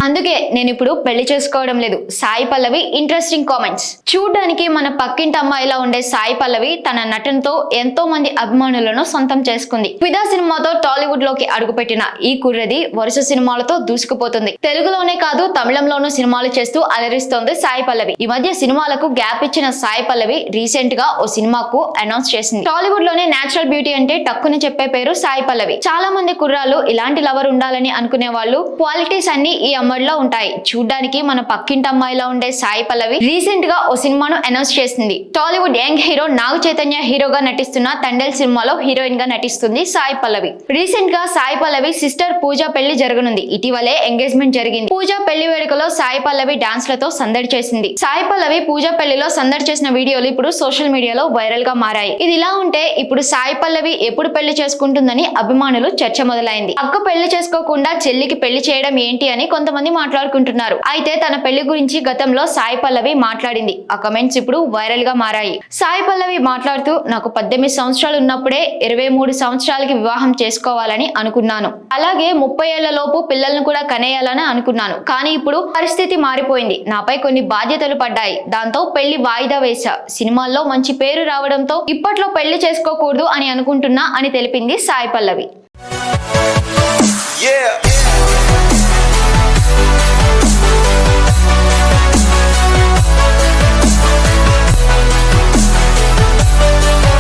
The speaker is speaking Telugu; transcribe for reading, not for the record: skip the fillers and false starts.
అందుకే నేను ఇప్పుడు పెళ్లి చేసుకోవడం లేదు. Sai Pallavi interesting comments. చూడ్డానికి మన పక్కింటి అమ్మాయిలా ఉండే సాయి పల్లవి తన నటనతో ఎంతో మంది అభిమానులను సొంతం చేసుకుంది. ఫిదా సినిమాతో టాలీవుడ్ లోకి అడుగుపెట్టిన ఈ కుర్రది వరుస సినిమాలతో దూసుకుపోతుంది. తెలుగులోనే కాదు తమిళంలోనూ సినిమాలు చేస్తూ అలరిస్తోంది సాయి పల్లవి. ఈ మధ్య సినిమాలకు గ్యాప్ ఇచ్చిన సాయి పల్లవి రీసెంట్ గా ఓ సినిమాకు అనౌన్స్ చేసింది. టాలీవుడ్ లోనే నేచురల్ బ్యూటీ అంటే టక్కుని చెప్పే పేరు సాయి పల్లవి. చాలా మంది కుర్రాళ్ళు ఇలాంటి లవర్ ఉండాలని అనుకునే వాళ్ళు క్వాలిటీస్ అన్ని ఈ అమ్మాయిలో ఉంటాయి. చూడ్డానికి మన పక్కింటి అమ్మాయిలా ఉండే సాయి పల్లవి రీసెంట్ గా ఓ సినిమాను అనౌన్స్ చేసింది. టాలీవుడ్ యంగ్ హీరో నాగ చైతన్య హీరోగా నటిస్తున్న తండేల్ సినిమాలో హీరోయిన్ గా నటిస్తుంది సాయి పల్లవి. రీసెంట్ గా సాయి పల్లవి సిస్టర్ పూజ పెళ్లి జరగనుంది. ఇటీవలే ఎంగేజ్మెంట్ జరిగింది. పూజ పెళ్లి వేడుకలో సాయి పల్లవి డాన్స్ లతో సందడి చేసింది. సాయి పల్లవి పూజ పెళ్లిలో సందడి చేసిన వీడియోలు ఇప్పుడు సోషల్ మీడియాలో వైరల్ గా మారాయి. ఇది ఇలా ఉంటే ఇప్పుడు సాయి పల్లవి ఎప్పుడు పెళ్లి చేసుకుంటుందని అభిమానులు చర్చ మొదలైంది. అక్క పెళ్లి చేసుకోకుండా చెల్లికి పెళ్లి చేయడం ఏంటి అని కొంతమంది మాట్లాడుకుంటున్నారు. అయితే తన పెళ్లి గురించి గతంలో సాయి పల్లవి మాట్లాడింది. ఆ కమెంట్స్ ఇప్పుడు వైరల్ గా మారాయి. సాయి పల్లవి మాట్లాడుతూ, నాకు 18 సంవత్సరాలు ఉన్నప్పుడే 23 సంవత్సరాలకి వివాహం చేసుకోవాలని అనుకున్నాను. అలాగే 30 ఏళ్ల లోపు పిల్లలను కూడా కనేయాలని అనుకున్నాను. కానీ ఇప్పుడు పరిస్థితి మారిపోయింది. నాపై కొన్ని బాధ్యతలు పడ్డాయి. దాంతో పెళ్లి వాయిదా వేశా. సినిమాల్లో మంచి పేరు రావడంతో ఇప్పట్లో పెళ్లి చేసుకోకూడదు అని అనుకుంటున్నా అని తెలిపింది సాయి పల్లవి.